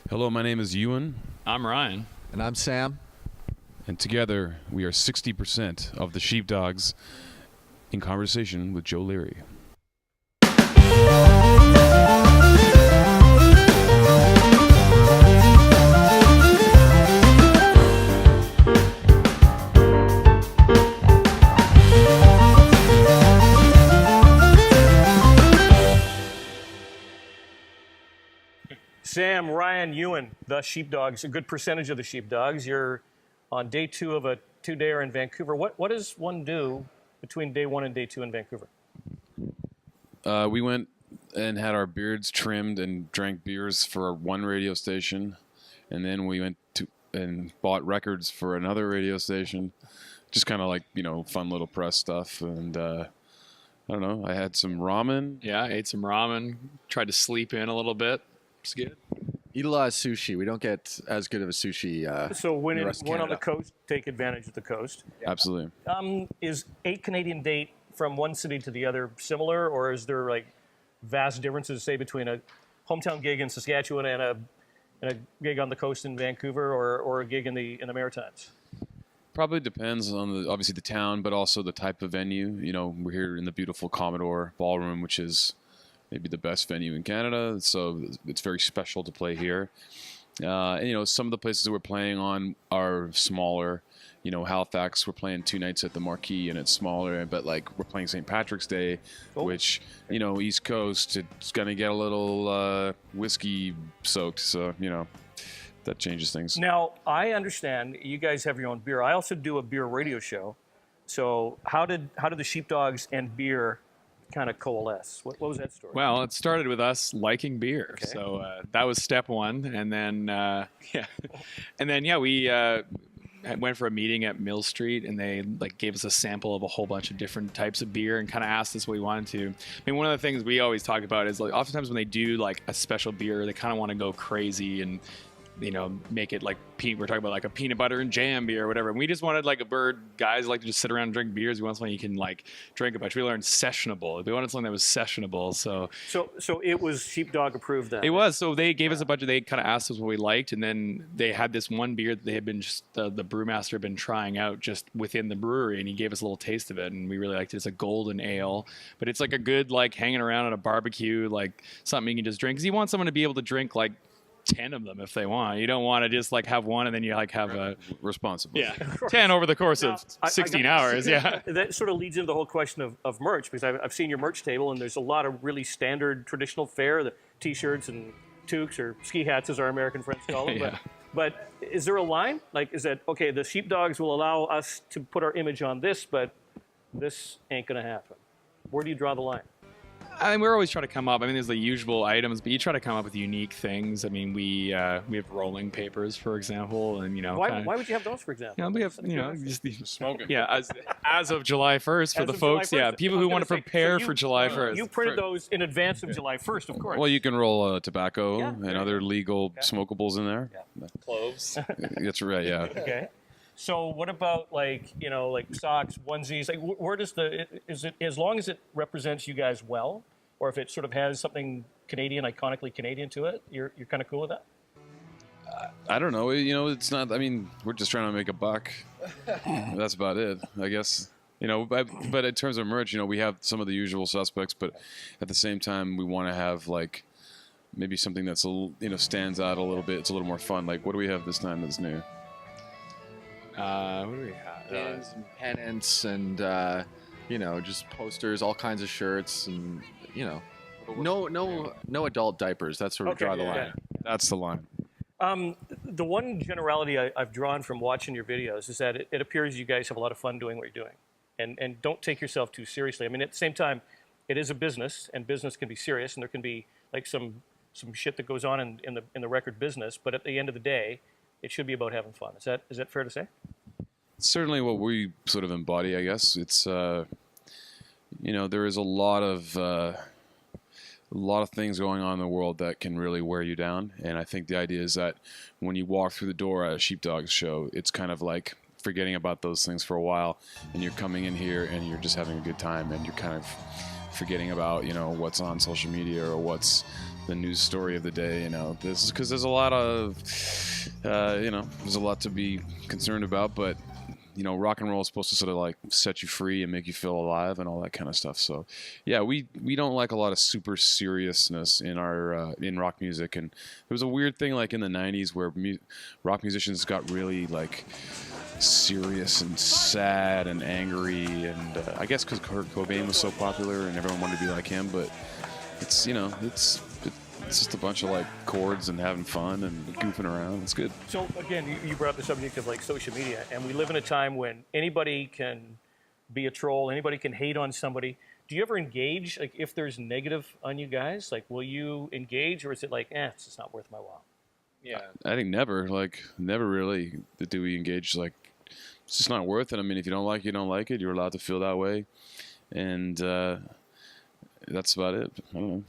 Hello, my name is Ewan. I'm Ryan. And I'm Sam. And together we are 60% of the Sheepdogs in conversation with Joe Leary. Sam, Ryan, Ewan, the Sheepdogs, a good percentage of the Sheepdogs. You're on day 2 of a 2-dayer in Vancouver. What does one do between day 1 and day 2 in Vancouver? We went and had our beards trimmed and drank beers for one radio station. And then we went to and bought records for another radio station. Just kind of like, fun little press stuff. And I don't know, I had some ramen. Yeah, I ate some ramen. Tried to sleep in a little bit. It's good. Eat a lot of sushi. We don't get as good of a sushi. So when in the rest of on the Canada. coast, take advantage of the coast. Absolutely. Is a Canadian date from one city to the other similar, or is there like vast differences, say, between a hometown gig in Saskatchewan and a gig on the coast in Vancouver, or a gig in the Maritimes? Probably depends on obviously the town, but also the type of venue. We're here in the beautiful Commodore Ballroom, which is maybe the best venue in Canada, so it's very special to play here. And some of the places that we're playing on are smaller. Halifax, we're playing 2 nights at the Marquee, and it's smaller. But like we're playing St. Patrick's Day, which East Coast, it's gonna get a little whiskey soaked, so that changes things. Now, I understand you guys have your own beer. I also do a beer radio show. So how did the Sheepdogs and beer kind of coalesce? What was that story? Well, it started with us liking beer. Okay. So that was step one. And then, we went for a meeting at Mill Street, and they gave us a sample of a whole bunch of different types of beer and kind of asked us what we wanted to. I mean, one of the things we always talk about is oftentimes when they do a special beer, they kind of want to go crazy and make it we're talking about a peanut butter and jam beer or whatever. And we just wanted a bird. Guys like to just sit around and drink beers. We want something you can drink a bunch. We learned sessionable. We wanted something that was sessionable. So it was Sheepdog approved then? It was. So they gave us a bunch of, they kind of asked us what we liked. And then they had this one beer that they had been the brewmaster had been trying out just within the brewery. And he gave us a little taste of it. And we really liked it. It's a golden ale, but it's a good, hanging around at a barbecue, something you can just drink. Cause you want someone to be able to drink 10 of them if they want. You don't want to just have one and then you have a responsible. Yeah, 10 over the course of 16 hours. Yeah, that sort of leads into the whole question of merch, because I've seen your merch table, and there's a lot of really standard traditional fare, the t-shirts and toques, or ski hats as our American friends call them. Yeah. But is there a line? Is that okay? The Sheepdogs will allow us to put our image on this, but this ain't gonna happen. Where do you draw the line? We're always trying to come up. There's the usual items, but you try to come up with unique things. We have rolling papers, for example, and why would you have those, for example? We have just the smoking. Yeah, as of July 1st for the folks. July 1st. Yeah, people who want to prepare for July 1st. You printed those in advance of July 1st, of course. Well, you can roll tobacco and other legal smokables in there. Yeah. Cloves. That's right. Yeah. Okay. So what about socks, onesies? Where does is it, as long as it represents you guys well, or if it sort of has something Canadian, iconically Canadian to it, you're kind of cool with that? I don't know. It's not. We're just trying to make a buck. That's about it, I guess. But in terms of merch, we have some of the usual suspects, but at the same time, we want to have maybe something that's stands out a little bit. It's a little more fun. What do we have this time that's new? What do we have? Pins and pennants and just posters, all kinds of shirts, and no adult diapers. That's where we draw the line. Yeah. That's the line. The one generality I've drawn from watching your videos is that it appears you guys have a lot of fun doing what you're doing, and don't take yourself too seriously. At the same time, it is a business, and business can be serious, and there can be some shit that goes on in the record business. But at the end of the day, it should be about having fun. Is that fair to say? It's certainly what we sort of embody, I guess. It's there is a lot of things going on in the world that can really wear you down, and I think the idea is that when you walk through the door at a Sheepdogs show, it's kind of like forgetting about those things for a while, and you're coming in here and you're just having a good time, and you're kind of forgetting about what's on social media or what's the news story of the day. This is because there's a lot of, there's a lot to be concerned about, but rock and roll is supposed to sort of like set you free and make you feel alive and all that kind of stuff. So, yeah, we don't like a lot of super seriousness in our in rock music. And there was a weird thing like in the '90s where rock musicians got really like serious and sad and angry. And I guess because Kurt Cobain was so popular and everyone wanted to be like him, but it's it's just a bunch of like chords and having fun and goofing around. It's good. So again, you brought up the subject of like social media, and we live in a time when anybody can be a troll, anybody can hate on somebody. Do you ever engage, like if there's negative on you guys? Like, will you engage, or is it like, it's just not worth my while? Yeah. I think never really do we engage. Like, it's just not worth it. I mean, if you don't like it, you don't like it. You're allowed to feel that way, and that's about it. I don't know.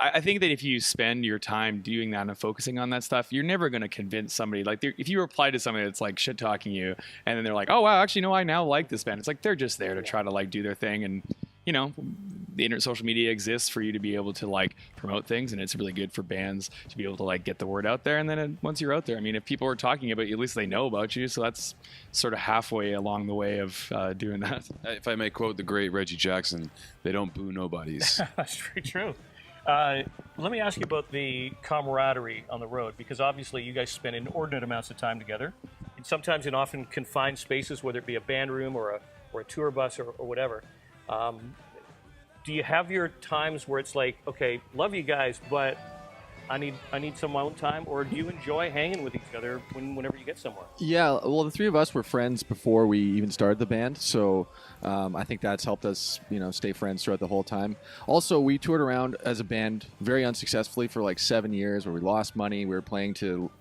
I think that if you spend your time doing that and focusing on that stuff, you're never going to convince somebody. Like, if you reply to somebody that's like shit talking you, and then they're like, "Oh wow, actually no, I now like this band." It's like they're just there to try to like do their thing, and the internet, social media exists for you to be able to like promote things, and it's really good for bands to be able to like get the word out there. And then once you're out there, I mean, if people are talking about you, at least they know about you. So that's sort of halfway along the way of doing that. If I may quote the great Reggie Jackson, "They don't boo nobodies." That's very true. Let me ask you about the camaraderie on the road, because obviously you guys spend inordinate amounts of time together, and sometimes in often confined spaces, whether it be a band room or a tour bus or whatever. Do you have your times where it's like, okay, love you guys, but I need some alone time, or do you enjoy hanging with each other whenever you get somewhere? Yeah, well, the three of us were friends before we even started the band, so I think that's helped us, stay friends throughout the whole time. Also, we toured around as a band very unsuccessfully for like 7 years, where we lost money. We were playing to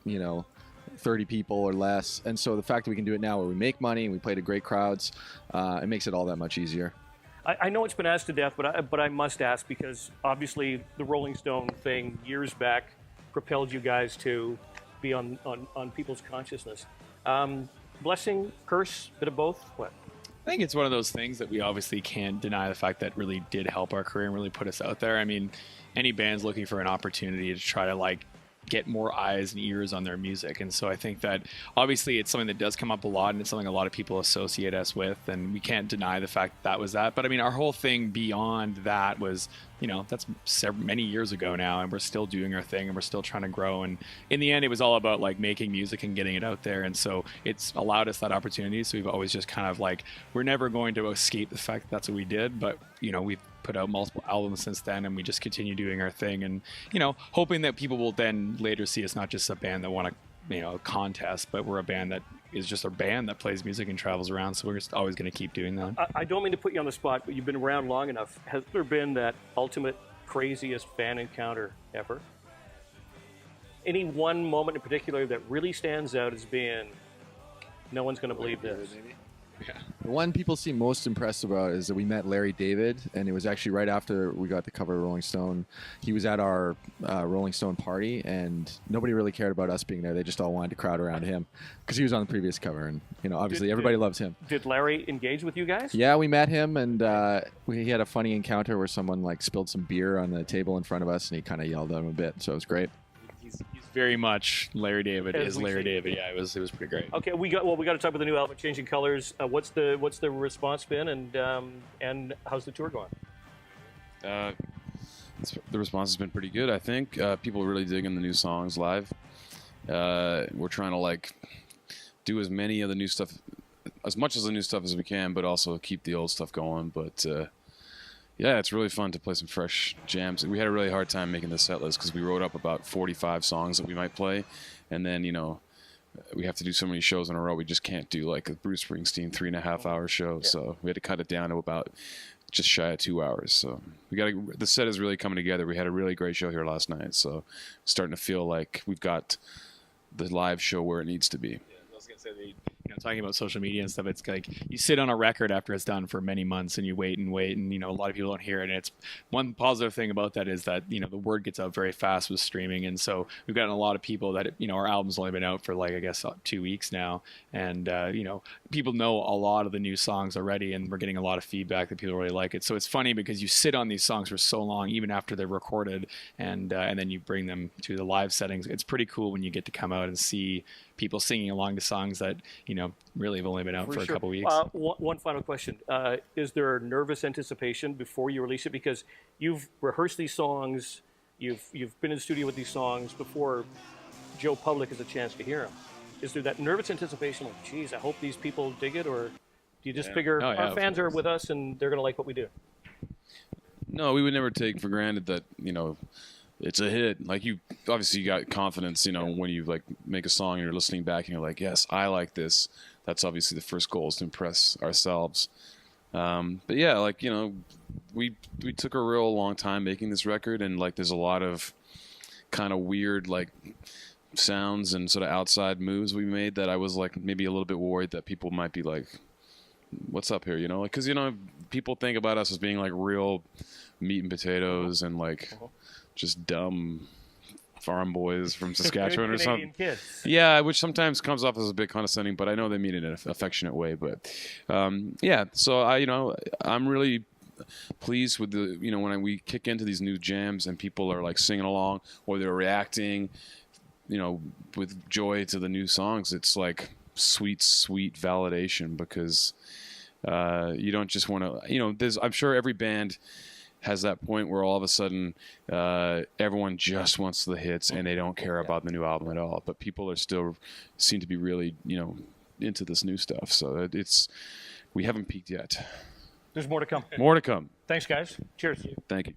30 people or less, and so the fact that we can do it now, where we make money and we play to great crowds, it makes it all that much easier. I know it's been asked to death, but I must ask, because obviously the Rolling Stone thing years back propelled you guys to be on people's consciousness. Blessing, curse, bit of both? What? I think it's one of those things that we obviously can't deny the fact that really did help our career and really put us out there. I mean, any band's looking for an opportunity to try to like get more eyes and ears on their music. And so I think that obviously it's something that does come up a lot, and it's something a lot of people associate us with, and we can't deny the fact that was that. But I mean, our whole thing beyond that was, that's many years ago now, and we're still doing our thing, and we're still trying to grow. And in the end, it was all about like making music and getting it out there. And so it's allowed us that opportunity. So we've always just kind of like, we're never going to escape the fact that that's what we did, but we've put out multiple albums since then, and we just continue doing our thing, and hoping that people will then later see us not just a band that won a contest, but we're a band that is just a band that plays music and travels around. So we're just always going to keep doing that. I don't mean to put you on the spot, but you've been around long enough. Has there been that ultimate craziest fan encounter ever? Any one moment in particular that really stands out as being, no one's going to believe this? Yeah. The one people seem most impressed about is that we met Larry David, and it was actually right after we got the cover of Rolling Stone. He was at our Rolling Stone party, and nobody really cared about us being there. They just all wanted to crowd around him because he was on the previous cover, and obviously everybody loves him. Did Larry engage with you guys? Yeah, we met him, and he had a funny encounter where someone like spilled some beer on the table in front of us, and he kind of yelled at him a bit, so it was great. He's very much Larry David. David. Yeah, it was pretty great. Okay, we got to talk about the new album, Changing Colors. What's the response been, and how's the tour going? The response has been pretty good, I think. People are really digging the new songs live. We're trying to like do as many of the new stuff, as much as the new stuff as we can, but also keep the old stuff going. But yeah, it's really fun to play some fresh jams. We had a really hard time making the set list because we wrote up about 45 songs that we might play, and then we have to do so many shows in a row. We just can't do like a Bruce Springsteen 3.5-hour show. Yeah. So we had to cut it down to about just shy of 2 hours. So the set is really coming together. We had a really great show here last night, so starting to feel like we've got the live show where it needs to be. Yeah, I was gonna say talking about social media and stuff, it's like you sit on a record after it's done for many months and you wait and wait, and a lot of people don't hear it. And it's one positive thing about that is that the word gets out very fast with streaming, and so we've gotten a lot of people that our album's only been out for like I guess 2 weeks now, and people know a lot of the new songs already, and we're getting a lot of feedback that people really like it. So it's funny because you sit on these songs for so long, even after they're recorded, and then you bring them to the live settings. It's pretty cool when you get to come out and see people singing along to songs that really have only been out for a couple weeks. One final question: is there nervous anticipation before you release it? Because you've rehearsed these songs, you've been in the studio with these songs before Joe Public has a chance to hear them. Is there that nervous anticipation, like, geez, I hope these people dig it, or do you just figure our fans are with us and they're going to like what we do? No, we would never take for granted that it's a hit. Like you got confidence, when you like make a song and you're listening back and you're like, yes, I like this. That's obviously the first goal, is to impress ourselves. But yeah, like, we took a real long time making this record, and like there's a lot of kind of weird like sounds and sort of outside moves we made that I was like maybe a little bit worried that people might be like, what's up here, like, because people think about us as being like real meat and potatoes and like just dumb farm boys from Saskatchewan or something. Kids. Yeah, which sometimes comes off as a bit condescending, but I know they mean it in an affectionate way. But yeah, so I'm really pleased with the when we kick into these new jams and people are like singing along or they're reacting, with joy to the new songs. It's like sweet validation, because you don't just want to. I'm sure every band has that point where all of a sudden everyone just wants the hits and they don't care about the new album at all. But people are still seem to be really into this new stuff. So we haven't peaked yet. There's more to come. More to come. Thanks, guys. Cheers. Thank you.